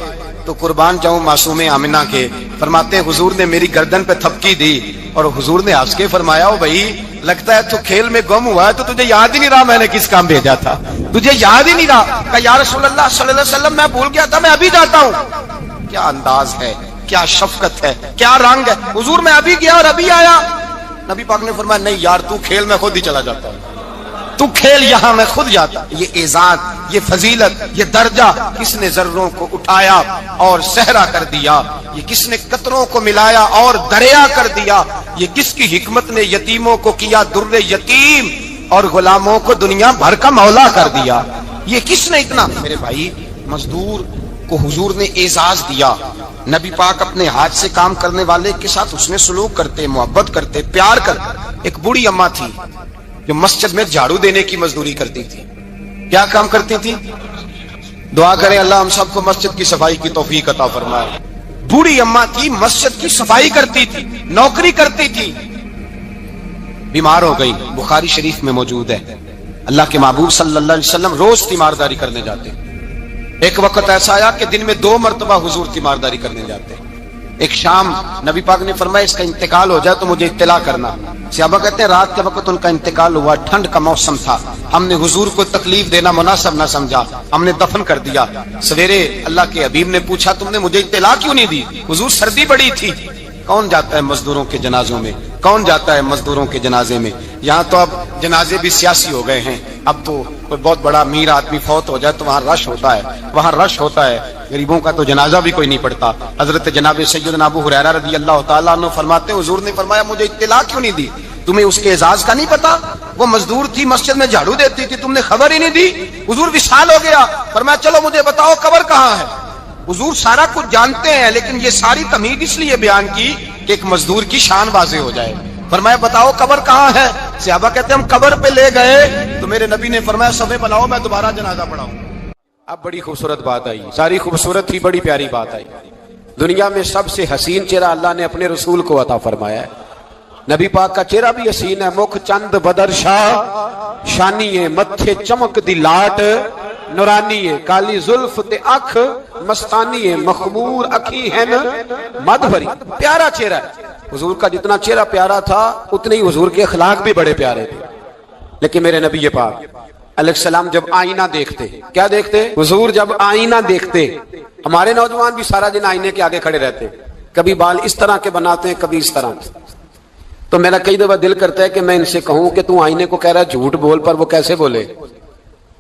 تو قربان جاؤں معصوم آمنہ کے، فرماتے ہیں حضور نے میری گردن پہ تھپکی دی اور حضور نے ہنس کے فرمایا او بھائی لگتا ہے تو کھیل میں گم ہوا ہے تو تجھے یاد ہی نہیں رہا میں نے کس کام بھیجا تھا، تجھے یاد ہی نہیں رہا. کہ یا رسول اللہ صلی اللہ علیہ وسلم میں بھول گیا تھا، میں ابھی جاتا ہوں. کیا انداز ہے، کیا شفقت ہے، کیا رنگ ہے. حضور میں ابھی گیا اور ابھی آیا. نبی پاک نے فرمایا نہیں یار تو کھیل میں خود ہی چلا جاتا ہوں، تو کھیل یہاں میں خود جاتا. یہ اعزاز، یہ فضیلت، یہ درجہ کس نے ذروں کو اٹھایا اور صحرا کر دیا، یہ کس نے قطروں کو ملایا اور دریا کر دیا، یہ کس کی حکمت نے یتیموں کو کیا در یتیم اور غلاموں کو دنیا بھر کا مولا کر دیا. یہ کس نے اتنا. میرے بھائی مزدور کو حضور نے اعزاز دیا. نبی پاک اپنے ہاتھ سے کام کرنے والے کے ساتھ اس نے سلوک کرتے، محبت کرتے، پیار کرتے. ایک بوڑھی اماں تھی جو مسجد میں جھاڑو دینے کی مزدوری کرتی تھی. کیا کام کرتی تھی؟ دعا کریں اللہ ہم سب کو مسجد کی صفائی کی توفیق عطا فرمائے. بوڑھی اماں تھی، مسجد کی صفائی کرتی تھی، نوکری کرتی تھی. بیمار ہو گئی، بخاری شریف میں موجود ہے. اللہ کے محبوب صلی اللہ علیہ وسلم روز تیمارداری کرنے جاتے. ایک وقت ایسا آیا کہ دن میں 2 مرتبہ حضور تیمارداری کرنے جاتے. ایک شام نبی پاک نے فرمایا اس کا انتقال ہو جائے تو مجھے اطلاع کرنا. صحابہ کہتے ہیں رات کے وقت ان کا انتقال ہوا، ٹھنڈ کا موسم تھا، ہم نے حضور کو تکلیف دینا مناسب نہ سمجھا، ہم نے دفن کر دیا. سویرے اللہ کے حبیب نے پوچھا تم نے مجھے اطلاع کیوں نہیں دی؟ حضور سردی بڑی تھی. کون جاتا ہے مزدوروں کے جنازوں میں؟ کون جاتا ہے مزدوروں کے جنازے میں؟ یہاں تو اب جنازے بھی سیاسی ہو گئے ہیں. اب تو کوئی بہت بڑا امیر آدمی فوت ہو جائے تو وہاں رش ہوتا ہے، وہاں رش ہوتا ہے. غریبوں کا تو جنازہ بھی کوئی نہیں پڑتا. حضرت جناب سیدنا ابو ہریرہ رضی اللہ تعالیٰ عنہ فرماتے ہیں حضور نے فرمایا مجھے اطلاع کیوں نہیں دی؟ تمہیں اس کے اعزاز کا نہیں پتا؟ وہ مزدور تھی، مسجد میں جھاڑو دیتی تھی، تم نے خبر ہی نہیں دی. حضور وصال ہو گیا، فرمایا چلو مجھے بتاؤ قبر کہاں ہے. حضور سارا کچھ جانتے ہیں لیکن یہ ساری تمہید اس لیے بیان کی کہ ایک مزدور کی شان واضح ہو جائے. فرمایا بتاؤ قبر کہاں ہے. صحابہ کہتے ہیں ہم قبر پہ لے گئے تو میرے نبی نے فرمایا صفے بناؤ میں دوبارہ جنازہ پڑھاؤں. اب بڑی خوبصورت بات آئی، ساری خوبصورت تھی، بڑی پیاری بات آئی. دنیا میں سب سے حسین چہرہ اللہ نے اپنے رسول کو عطا فرمایا ہے. نبی پاک کا چہرہ بھی حسین ہے. مکھ چند بدر شاہ شانی ہے، متھے چمک دی لاٹ نورانی ہے، کالی زلف تے اکھ مستانی ہے، مخمور اکھی ہے مد بھری. پیارا چہرہ ہے. حضور کا جتنا چہرہ پیارا تھا اتنے ہی حضور کے اخلاق بھی بڑے پیارے تھے. لیکن میرے نبی پاک علیہ السلام جب آئینہ دیکھتے، کیا دیکھتے؟ حضور جب آئینہ دیکھتے، ہمارے نوجوان بھی سارا دن آئینے کے آگے کھڑے رہتے، کبھی بال اس طرح کے بناتے ہیں کبھی اس طرح کے. تو میرا کئی دفعہ دل کرتا ہے کہ میں ان سے کہوں کہ تو آئینے کو کہہ رہا ہے جھوٹ بول، پر وہ کیسے بولے؟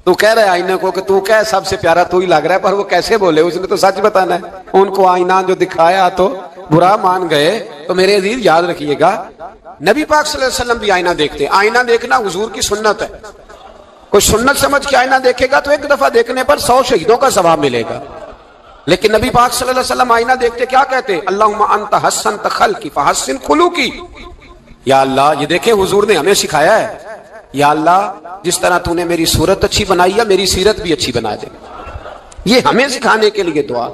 تو کہہ رہا ہے آئینے کو کہ تو کیا سب سے پیارا تو ہی لگ رہا ہے، پر وہ کیسے بولے؟ اس نے تو سچ بتانا ہے. ان کو آئینہ جو دکھایا تو برا مان گئے. تو میرے عزیز یاد رکھیے گا نبی پاک صلی اللہ علیہ وسلم بھی آئینہ دیکھتے. آئینہ دیکھنا حضور کی سنت ہے. کوئی سنت سمجھ کے آئینہ دیکھے گا تو ایک دفعہ دیکھنے پر 100 شہیدوں کا ثواب ملے گا. لیکن نبی پاک صلی اللہ علیہ وسلم آئینہ دیکھتے کیا کہتے؟ اللہم انت حسنت خلقی فحسن خلقی. یا اللہ یہ دیکھیں حضور نے ہمیں سکھایا ہے، یا اللہ جس طرح تو نے میری صورت اچھی بنائی ہے میری سیرت بھی اچھی بنا دے. یہ ہمیں سکھانے کے لیے دعا.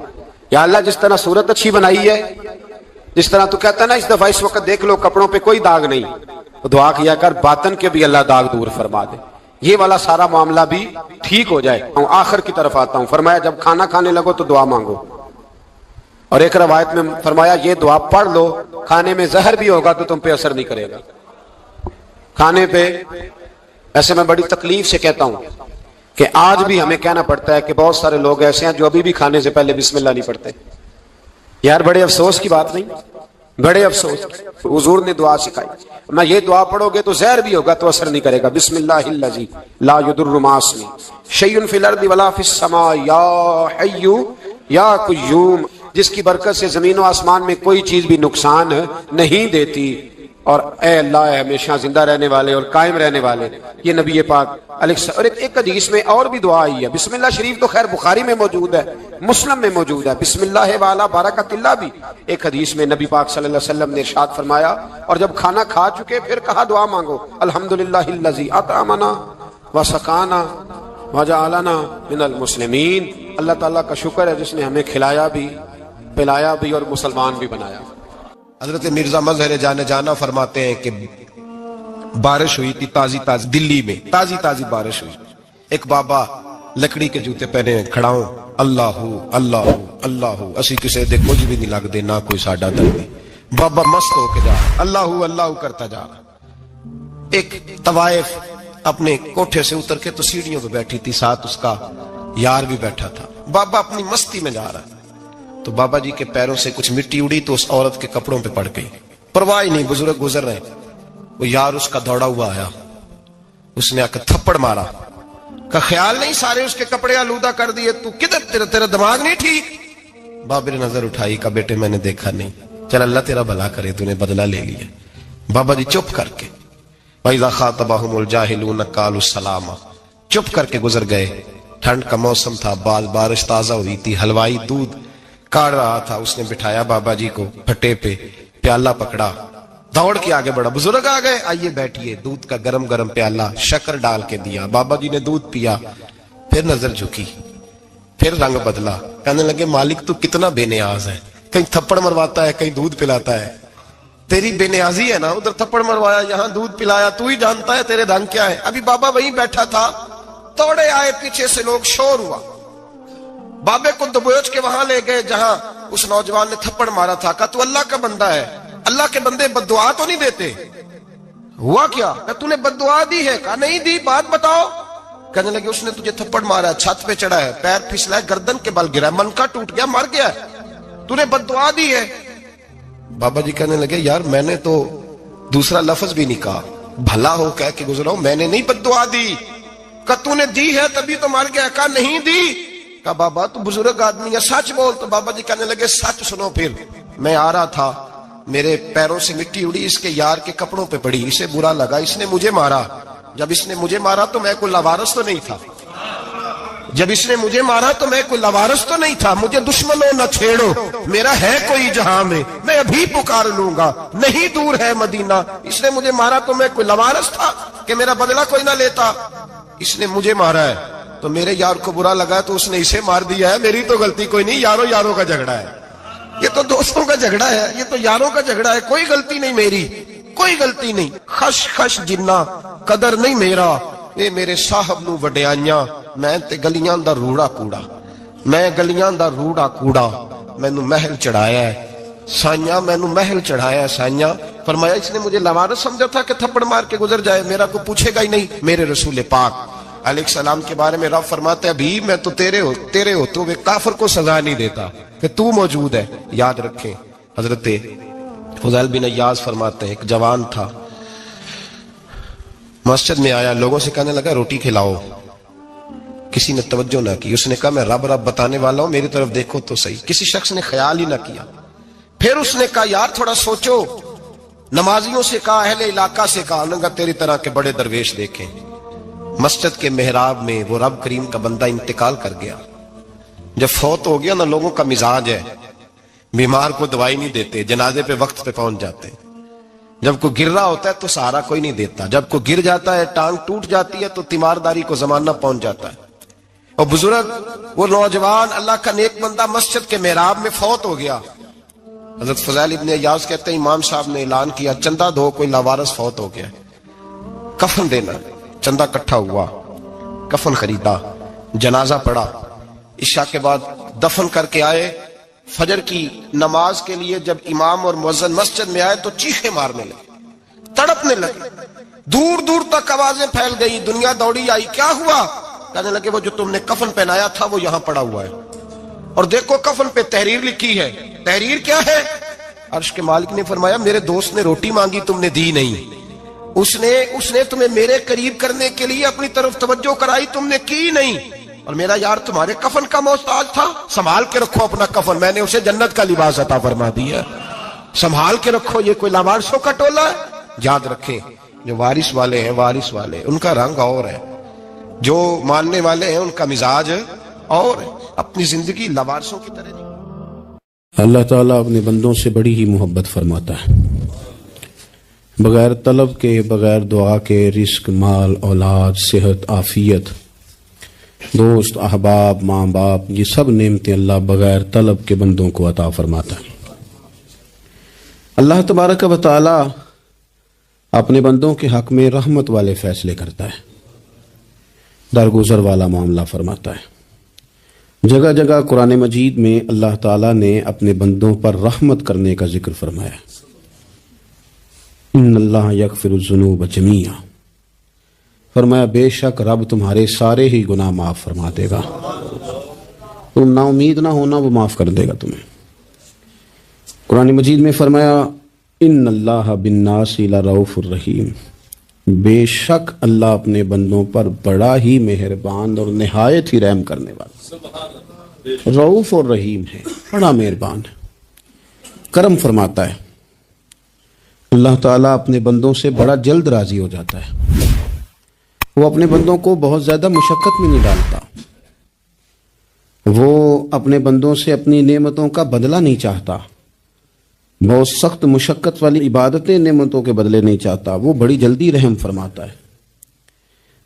یا اللہ جس طرح صورت اچھی بنائی ہے، جس طرح تو کہتا ہے نا اس دفعہ اس وقت دیکھ لو کپڑوں پہ کوئی داغ نہیں، تو دعا کیا کر باطن کے بھی اللہ داغ دور فرما دے، یہ والا سارا معاملہ بھی ٹھیک ہو جائے. آخر کی طرف آتا ہوں. فرمایا جب کھانا کھانے لگو تو دعا مانگو. اور ایک روایت میں فرمایا یہ دعا پڑھ لو، کھانے میں زہر بھی ہوگا تو تم پہ اثر نہیں کرے گا. کھانے پہ ایسے میں بڑی تکلیف سے کہتا ہوں کہ آج بھی ہمیں کہنا پڑتا ہے کہ بہت سارے لوگ ایسے ہیں جو ابھی بھی کھانے سے پہلے بسم اللہ نہیں پڑھتے. یار بڑے افسوس کی بات نہیں؟ بڑے افسوس. حضور نے دعا سکھائی، میں یہ دعا پڑھو گے تو زہر بھی ہوگا تو اثر نہیں کرے گا. بسم اللہ الذی لا یضر مع اسمہ شیء فی الارض ولا فی السماء یا حی یا قیوم، جس کی برکت سے زمین و آسمان میں کوئی چیز بھی نقصان نہیں دیتی. اور اے اللہ اے ہمیشہ زندہ رہنے والے اور قائم رہنے والے، یہ نبی پاک علیہ اور ایک حدیث میں اور بھی دعا آئی ہے، بسم اللہ شریف تو خیر بخاری میں موجود ہے، مسلم میں موجود ہے، بسم اللہ والا برکت اللہ بھی ایک حدیث میں نبی پاک صلی اللہ علیہ وسلم نے ارشاد فرمایا، اور جب کھانا کھا چکے پھر کہا دعا مانگو، الحمدللہ الذی اطعمنا وسقانا وجعلنا من المسلمین، اللہ تعالیٰ کا شکر ہے جس نے ہمیں کھلایا بھی پلایا بھی اور مسلمان بھی بنایا۔ حضرت مرزا مظہر جانا فرماتے ہیں کہ بارش ہوئی تھی تازی تازی دلی میں، تازی تازی بارش ہوئی، ایک بابا لکڑی کے جوتے پہنے کھڑا ہوں، اللہ اللہ اللہ، اسی کسے دے کچھ بھی نہیں لگ دے نہ کوئی ساڈا درد، بابا مست ہو کے جا اللہ اللہ کرتا جا۔ ایک طوائف اپنے کوٹھے سے اتر کے تو سیڑھیوں پہ بیٹھی تھی، ساتھ اس کا یار بھی بیٹھا تھا، بابا اپنی مستی میں جا رہا ہے، تو بابا جی کے پیروں سے کچھ مٹی اڑی تو اس عورت کے کپڑوں پہ پڑ گئی، پرواہ نہیں، بزرگ گزر رہے، وہ یار اس کا دوڑا ہوا آیا، اس نے آ کے تھپڑ مارا، کا خیال نہیں سارے اس کے کپڑے آلودہ کر دیے، تو کدھر تیرا دماغ نہیں ٹھیک؟ بابا نے نظر اٹھائی، کا بیٹے میں نے دیکھا نہیں، چل اللہ تیرا بھلا کرے، تو نے بدلہ لے لیا۔ بابا جی چپ کر کے وَإِذَا خَاطَبَهُمُ الْجَاهِلُونَ قَالُوا السَّلَامَ، چپ کر کے گزر گئے۔ ٹھنڈ کا موسم تھا، بارش تازہ ہوئی تھی، حلوائی دودھ کاڑ رہا تھا، اس نے بٹھایا بابا جی کو پھٹے پہ، پیالہ پکڑا، دوڑ کے آگے بڑھا، بزرگ آ گئے، آئیے بیٹھیے، دودھ کا گرم گرم پیالہ شکر ڈال کے دیا، بابا جی نے دودھ پیا، پھر نظر جھکی، پھر رنگ بدلا، کہنے لگے مالک تو کتنا بے نیاز ہے، کہیں تھپڑ مرواتا ہے، کہیں دودھ پلاتا ہے، تیری بے نیازی ہے نا، ادھر تھپڑ مروایا یہاں دودھ پلایا، تو ہی جانتا ہے تیرے رنگ کیا ہے۔ ابھی بابا وہیں بیٹھا تھا، توڑے آئے، پیچھے سے لوگ، شور ہوا، بابے کو دبوچ کے وہاں لے گئے جہاں اس نوجوان نے تھپڑ مارا تھا، کہا تو اللہ کا بندہ ہے، اللہ کے بندے بد دعا تو نہیں دیتے، ہوا کیا؟ کہا تو نے بد دعا دی ہے؟ کہا نہیں دی، بات بتاؤ۔ کہنے لگے اس نے تجھے تھپڑ مارا ہے، چھت پہ چڑھا ہے، پیر پھسلا ہے، گردن کے بل گرا ہے، منکا ٹوٹ گیا، مر گیا ہے، تو نے بد دعا دی ہے۔ بابا جی کہنے لگے یار میں نے تو دوسرا لفظ بھی نہیں کہا، بھلا ہو کہہ کے گزرا ہوں، میں نے نہیں بد دعا دی۔ کہا تو نے دی ہے تبھی تو مر گیا، کہا نہیں دی۔ کہا بابا تو بزرگ آدمی ہے، سچ بول۔ تو بابا جی کہنے لگے سچ سنو، پھر میں آ رہا تھا، میرے پیروں سے مٹی اڑی، اس کے یار کے کپڑوں پہ پڑی، اسے برا لگا، اس نے مجھے مارا، جب اس نے مجھے مارا تو میں کوئی لاوارث تو نہیں تھا، جب اس نے مجھے مارا تو میں کوئی لاوارث تو نہیں تھا، مجھے دشمنوں نہ چھیڑو، میرا ہے کوئی جہاں میں ابھی پکار لوں گا، نہیں دور ہے مدینہ، اس نے مجھے مارا تو میں کوئی لاوارث تھا کہ میرا بدلہ کوئی نہ لیتا، اس نے مجھے مارا ہے تو میرے یار کو برا لگا تو اس نے اسے مار دیا ہے، میری تو غلطی کوئی نہیں، یاروں کا جھگڑا ہے، یہ تو دوستوں کا جھگڑا ہے، یہ تو یاروں کا جھگڑا ہے، کوئی غلطی نہیں میری، کوئی غلطی نہیں، خش جنہ قدر نہیں میرا، اے میرے صاحب نو وڈیائیاں، میں تے گلیاں دا روڑا کوڑا، میں گلیاں دا روڑا کوڑا، مینوں محل چڑھایا ہے سائیاں، مینوں محل چڑھایا ہے سائیاں۔ فرمایا اس نے مجھے لوارث سمجھا تھا کہ تھپڑ مار کے گزر جائے، میرا کو پوچھے گا ہی نہیں۔ میرے رسول پاک علیہ السلام کے بارے میں رب فرماتے ہیں ابھی میں تو تیرے ہوتے ہوئے کافر کو سزا نہیں دیتا کہ تو موجود ہے۔ یاد رکھیں حضرت فضیل بن عیاض فرماتے ہیں ایک جوان تھا، مسجد میں آیا، لوگوں سے کہنے لگا روٹی کھلاؤ، کسی نے توجہ نہ کی، اس نے کہا میں رب بتانے والا ہوں، میری طرف دیکھو تو صحیح، کسی شخص نے خیال ہی نہ کیا۔ پھر اس نے کہا یار تھوڑا سوچو، نمازیوں سے کہا، اہل علاقہ سے کہا، انہوں نے کہا تیری طرح کے بڑے درویش دیکھیں۔ مسجد کے محراب میں وہ رب کریم کا بندہ انتقال کر گیا، جب فوت ہو گیا نا، لوگوں کا مزاج ہے بیمار کو دوائی نہیں دیتے، جنازے پہ وقت پہ پہنچ جاتے ہیں، جب کوئی گر رہا ہوتا ہے تو سہارا کوئی نہیں دیتا، جب کوئی گر جاتا ہے ٹانگ ٹوٹ جاتی ہے تو تیمارداری کو زمانہ پہنچ جاتا ہے۔ اور بزرگ وہ نوجوان اللہ کا نیک بندہ مسجد کے محراب میں فوت ہو گیا۔ حضرت فضیل ابن عیاض کہتے ہیں امام صاحب نے اعلان کیا چندہ دو، کوئی لاوارث فوت ہو گیا، کفن دینا، چندہ کٹھا ہوا، کفن خریدا، جنازہ پڑا، عشاء کے بعد دفن کر کے آئے، فجر کی نماز کے لیے جب امام اور مؤذن مسجد میں آئے تو چیخیں مارنے لگے، تڑپنے لگے، دور دور تک آوازیں پھیل گئی، دنیا دوڑی آئی، کیا ہوا؟ کہنے لگے وہ جو تم نے کفن پہنایا تھا وہ یہاں پڑا ہوا ہے، اور دیکھو کفن پہ تحریر لکھی ہے۔ تحریر کیا ہے؟ عرش کے مالک نے فرمایا میرے دوست نے روٹی مانگی تم نے دی نہیں، اس نے تمہیں میرے قریب کرنے کے لیے اپنی طرف توجہ کرائی، تم نے کی نہیں، اور میرا یار تمہارے کفن کا محتاج تھا، سنبھال کے رکھو اپنا کفن، میں نے اسے جنت کا لباس عطا فرما دیا، سنبھال کے رکھو، یہ کوئی لاوارثوں کا ٹولہ ہے؟ یاد رکھیں جو وارث والے ہیں ان کا رنگ اور ہے، جو ماننے والے ہیں ان کا مزاج اور ہے، اپنی زندگی لوارثوں کی طرح نہیں۔ اللہ تعالیٰ اپنے بندوں سے بڑی ہی محبت فرماتا ہے، بغیر طلب کے، بغیر دعا کے رزق، مال، اولاد، صحت، عافیت، دوست، احباب، ماں باپ، یہ سب نعمتیں اللہ بغیر طلب کے بندوں کو عطا فرماتا ہے۔ اللہ تبارک و تعالی اپنے بندوں کے حق میں رحمت والے فیصلے کرتا ہے، درگزر والا معاملہ فرماتا ہے۔ جگہ جگہ قرآن مجید میں اللہ تعالیٰ نے اپنے بندوں پر رحمت کرنے کا ذکر فرمایا، ان اللہ یغفر الذنوب جمیعا، فرمایا بے شک رب تمہارے سارے ہی گناہ معاف فرما دے گا، تم نا امید نہ ہونا، وہ معاف کر دے گا تمہیں۔ قرآن مجید میں فرمایا ان اللہ بالناس لرؤوف الرحیم، بے شک اللہ اپنے بندوں پر بڑا ہی مہربان اور نہایت ہی رحم کرنے والا، رؤوف اور رحیم ہے، بڑا مہربان ہے، کرم فرماتا ہے۔ اللہ تعالیٰ اپنے بندوں سے بڑا جلد راضی ہو جاتا ہے، وہ اپنے بندوں کو بہت زیادہ مشقت میں نہیں ڈالتا، وہ اپنے بندوں سے اپنی نعمتوں کا بدلہ نہیں چاہتا، بہت سخت مشقت والی عبادتیں نعمتوں کے بدلے نہیں چاہتا، وہ بڑی جلدی رحم فرماتا ہے۔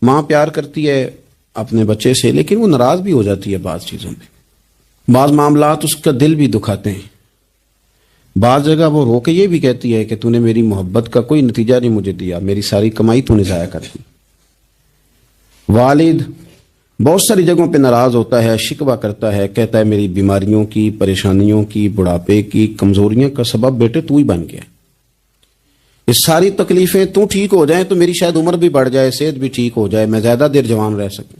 ماں پیار کرتی ہے اپنے بچے سے، لیکن وہ ناراض بھی ہو جاتی ہے بعض چیزوں میں، بعض معاملات اس کا دل بھی دکھاتے ہیں، بعض جگہ وہ رو کے یہ بھی کہتی ہے کہ تو نے میری محبت کا کوئی نتیجہ نہیں مجھے دیا، میری ساری کمائی تو نے ضائع کر دی۔ والد بہت ساری جگہوں پہ ناراض ہوتا ہے، شکوہ کرتا ہے، کہتا ہے میری بیماریوں کی، پریشانیوں کی، بڑھاپے کی، کمزوریاں کا سبب بیٹے تو ہی بن گیا، یہ ساری تکلیفیں تو ٹھیک ہو جائیں تو میری شاید عمر بھی بڑھ جائے، صحت بھی ٹھیک ہو جائے، میں زیادہ دیر جوان رہ سکوں۔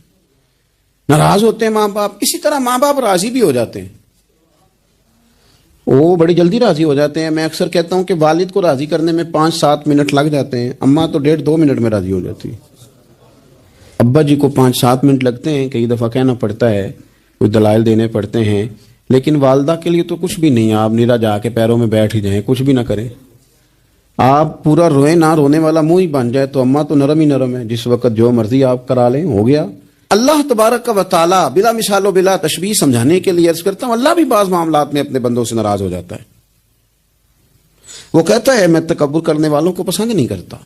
ناراض ہوتے ہیں ماں باپ، اسی طرح ماں باپ راضی بھی ہو جاتے ہیں، وہ بڑی جلدی راضی ہو جاتے ہیں۔ میں اکثر کہتا ہوں کہ والد کو راضی کرنے میں 5-7 منٹ لگ جاتے ہیں، اماں تو 1.5-2 منٹ میں راضی ہو جاتی ہے، ابا جی کو 5-7 منٹ لگتے ہیں، کئی دفعہ کہنا پڑتا ہے، کوئی دلائل دینے پڑتے ہیں، لیکن والدہ کے لیے تو کچھ بھی نہیں، آپ نیرا جا کے پیروں میں بیٹھ ہی جائیں، کچھ بھی نہ کریں، آپ پورا روئیں نہ، رونے والا منہ ہی بن جائے، تو اماں تو نرم ہی نرم ہے، جس وقت جو مرضی آپ کرا لیں ہو گیا۔ اللہ تبارک و تعالی بلا مثال و بلا تشبیہ سمجھانے کے لیے عرض کرتا ہوں، اللہ بھی بعض معاملات میں اپنے بندوں سے ناراض ہو جاتا ہے، وہ کہتا ہے میں تکبر کرنے والوں کو پسند نہیں کرتا،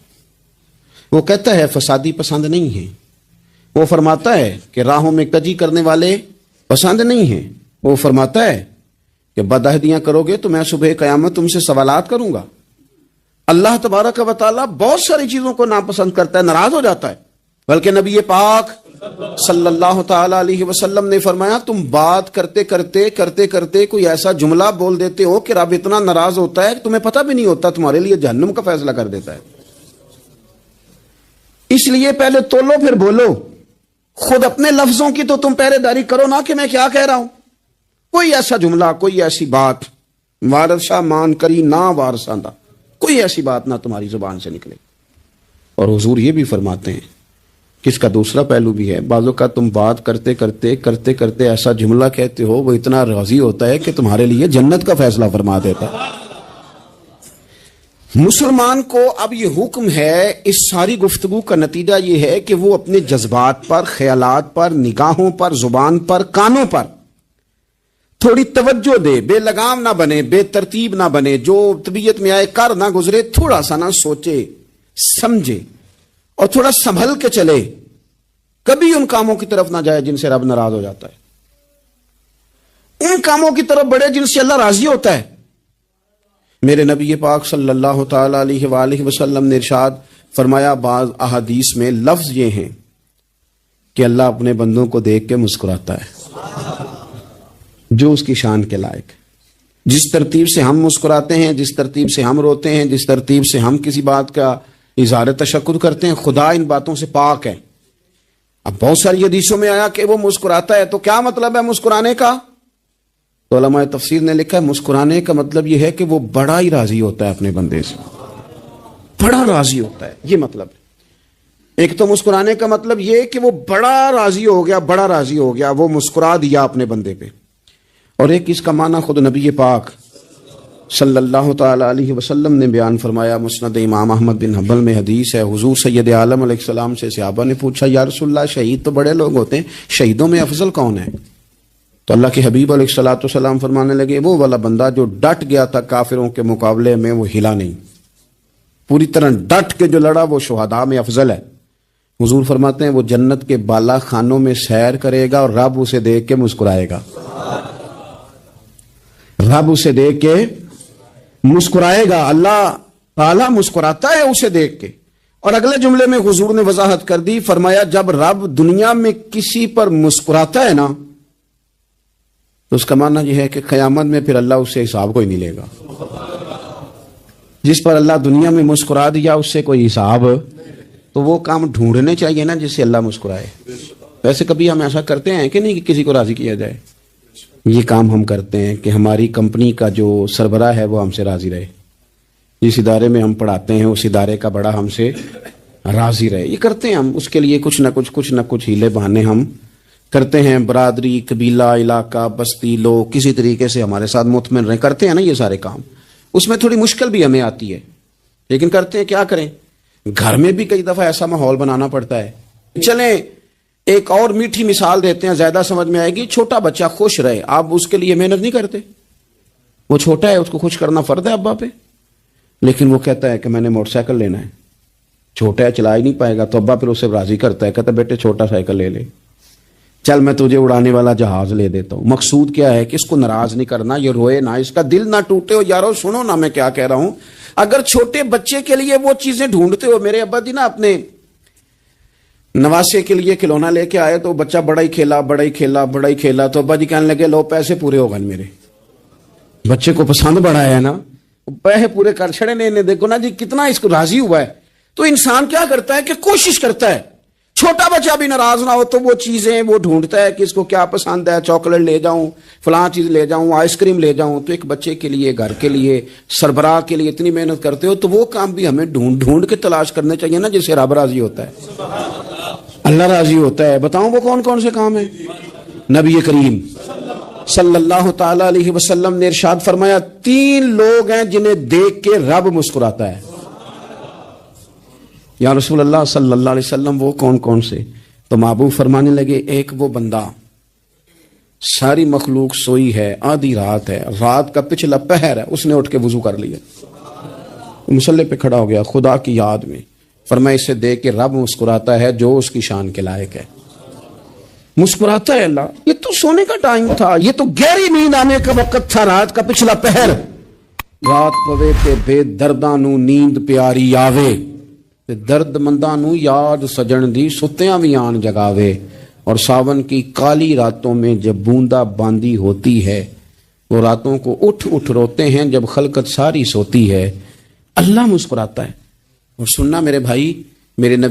وہ کہتا ہے فسادی پسند نہیں ہے، وہ فرماتا ہے کہ راہوں میں کجی کرنے والے پسند نہیں ہیں، وہ فرماتا ہے کہ بدعہدیاں کرو گے تو میں صبح قیامت تم سے سوالات کروں گا۔ اللہ تبارک و تعالیٰ بہت ساری چیزوں کو ناپسند کرتا ہے، ناراض ہو جاتا ہے، بلکہ نبی پاک صلی اللہ تعالی علیہ وسلم نے فرمایا تم بات کرتے کرتے کوئی ایسا جملہ بول دیتے ہو کہ رب اتنا ناراض ہوتا ہے کہ تمہیں پتہ بھی نہیں ہوتا، تمہارے لیے جہنم کا فیصلہ کر دیتا ہے۔ اس لیے پہلے تولو پھر بولو، خود اپنے لفظوں کی تو تم پہرے داری کرو نا کہ میں کیا کہہ رہا ہوں، کوئی ایسا جملہ، کوئی ایسی بات وارثہ مان کری نہ وارثاندہ، کوئی ایسی بات نہ تمہاری زبان سے نکلے۔ اور حضور یہ بھی فرماتے ہیں کہ اس کا دوسرا پہلو بھی ہے، بعض اوقات تم بات کرتے ایسا جملہ کہتے ہو وہ اتنا راضی ہوتا ہے کہ تمہارے لیے جنت کا فیصلہ فرما دیتا ہے۔ مسلمان کو اب یہ حکم ہے، اس ساری گفتگو کا نتیجہ یہ ہے کہ وہ اپنے جذبات پر، خیالات پر، نگاہوں پر، زبان پر، کانوں پر تھوڑی توجہ دے، بے لگام نہ بنے، بے ترتیب نہ بنے، جو طبیعت میں آئے کر نہ گزرے، تھوڑا سا نہ سوچے سمجھے اور تھوڑا سنبھل کے چلے، کبھی ان کاموں کی طرف نہ جائے جن سے رب ناراض ہو جاتا ہے، ان کاموں کی طرف بڑھے جن سے اللہ راضی ہوتا ہے۔ میرے نبی پاک صلی اللہ تعالی علیہ وآلہ وسلم نے ارشاد فرمایا، بعض احادیث میں لفظ یہ ہیں کہ اللہ اپنے بندوں کو دیکھ کے مسکراتا ہے جو اس کی شان کے لائق۔ جس ترتیب سے ہم مسکراتے ہیں، جس ترتیب سے ہم روتے ہیں، جس ترتیب سے ہم کسی بات کا اظہار تشکر کرتے ہیں، خدا ان باتوں سے پاک ہے۔ اب بہت ساری حدیثوں میں آیا کہ وہ مسکراتا ہے، تو کیا مطلب ہے مسکرانے کا؟ تو علماء تفسیر نے لکھا ہے مسکرانے کا مطلب یہ ہے کہ وہ بڑا ہی راضی ہوتا ہے اپنے بندے سے، بڑا راضی ہوتا ہے، یہ مطلب ہے۔ ایک تو مسکرانے کا مطلب یہ کہ وہ بڑا راضی ہو گیا، بڑا راضی ہو گیا، وہ مسکرا دیا اپنے بندے پہ، اور ایک اس کا معنی خود نبی پاک صلی اللہ تعالی علیہ وسلم نے بیان فرمایا، مسند امام احمد بن حنبل میں حدیث ہے، حضور سید عالم علیہ السلام سے صحابہ نے پوچھا یا رسول اللہ شہید تو بڑے لوگ ہوتے ہیں، شہیدوں میں افضل کون ہے؟ تو اللہ کے حبیب علیہ الصلوۃ والسلام فرمانے لگے وہ والا بندہ جو ڈٹ گیا تھا کافروں کے مقابلے میں، وہ ہلا نہیں، پوری طرح ڈٹ کے جو لڑا وہ شہداء میں افضل ہے۔ حضور فرماتے ہیں وہ جنت کے بالا خانوں میں سیر کرے گا اور رب اسے دیکھ کے مسکرائے گا، رب اسے دیکھ کے مسکرائے گا، اللہ تعالیٰ مسکراتا ہے اسے دیکھ کے۔ اور اگلے جملے میں حضور نے وضاحت کر دی، فرمایا جب رب دنیا میں کسی پر مسکراتا ہے نا تو اس کا معنی یہ ہے کہ قیامت میں پھر اللہ اس سے حساب کوئی نہیں لے گا۔ جس پر اللہ دنیا میں مسکرا دیا اس سے کوئی حساب، تو وہ کام ڈھونڈنے چاہیے نا جس سے اللہ مسکرائے۔ ویسے کبھی ہم ایسا کرتے ہیں کہ نہیں کہ کسی کو راضی کیا جائے؟ یہ کام ہم کرتے ہیں کہ ہماری کمپنی کا جو سربراہ ہے وہ ہم سے راضی رہے، جس ادارے میں ہم پڑھاتے ہیں اس ادارے کا بڑا ہم سے راضی رہے، یہ کرتے ہیں ہم۔ اس کے لیے کچھ نہ کچھ ہیلے بہانے ہم کرتے ہیں، برادری، قبیلہ، علاقہ، بستی، لوگ کسی طریقے سے ہمارے ساتھ مطمئن رہیں، کرتے ہیں نا یہ سارے کام۔ اس میں تھوڑی مشکل بھی ہمیں آتی ہے لیکن کرتے ہیں، کیا کریں؟ گھر میں بھی کئی دفعہ ایسا ماحول بنانا پڑتا ہے۔ چلیں ایک اور میٹھی مثال دیتے ہیں، زیادہ سمجھ میں آئے گی۔ چھوٹا بچہ خوش رہے، آپ اس کے لیے محنت نہیں کرتے، وہ چھوٹا ہے اس کو خوش کرنا فرض ہے ابا پہ، لیکن وہ کہتا ہے کہ میں نے موٹر سائیکل لینا ہے، چھوٹا ہے چلا ہی نہیں پائے گا، تو ابا پھر اسے راضی کرتا ہے، کہتا ہے بیٹے چھوٹا سائیکل لے لے، چل میں تجھے اڑانے والا جہاز لے دیتا ہوں۔ مقصود کیا ہے کہ اس کو ناراض نہیں کرنا، یہ روئے نہ، اس کا دل نہ ٹوٹے ہو۔ یارو سنو نا میں کیا کہہ رہا ہوں، اگر چھوٹے بچے کے لیے وہ چیزیں ڈھونڈتے ہو، میرے ابا جی نا اپنے نواسے کے لیے کھلونا لے کے آئے تو بچہ بڑا ہی کھیلا تو ابا جی کہنے لگے لو پیسے پورے ہو گئے میرے، بچے کو پسند بڑا ہے نا، پیسے پورے کر چھڑے نے، دیکھو نا جی کتنا اس کو راضی ہوا ہے۔ تو انسان کیا کرتا ہے کہ کوشش کرتا ہے، چھوٹا بچہ بھی ناراض نہ ہو تو وہ چیزیں وہ ڈھونڈتا ہے کہ اس کو کیا پسند ہے، چاکلیٹ لے جاؤں، فلاں چیز لے جاؤں، آئس کریم لے جاؤں۔ تو ایک بچے کے لیے، گھر کے لیے، سربراہ کے لیے اتنی محنت کرتے ہو تو وہ کام بھی ہمیں ڈھونڈ کے تلاش کرنے چاہیے نا جس سے رب راضی ہوتا ہے، اللہ راضی ہوتا ہے۔ بتاؤں وہ کون کون سے کام ہیں؟ نبی کریم صلی اللہ تعالی علیہ وسلم نے ارشاد فرمایا 3 لوگ ہیں جنہیں دیکھ کے رب مسکراتا ہے۔ یا رسول اللہ صلی اللہ علیہ وسلم وہ کون کون سے؟ تو محبوب فرمانے لگے ایک وہ بندہ ساری مخلوق سوئی ہے، آدھی رات ہے، رات کا پچھلا پہر ہے، اس نے اٹھ کے وضو کر لیا، مصلی پہ کھڑا ہو گیا خدا کی یاد میں، فرمایا اسے دیکھ کے رب مسکراتا ہے جو اس کی شان کے لائق ہے، مسکراتا ہے اللہ۔ یہ تو سونے کا ٹائم تھا، یہ تو گہری نیند آنے کا وقت تھا، رات کا پچھلا پہر، رات پوے تے بے درداں نو نیند پیاری آوے، درد منداں نو یاد سجن دی ستیاں بھی آن جگاوے، اور ساون کی کالی راتوں میں جب بوندا باندی ہوتی ہے، وہ راتوں کو اٹھ اٹھ روتے ہیں جب خلقت ساری سوتی ہے، اللہ مسکراتا ہے۔ اور سننا میرے بھائی، میرے نبی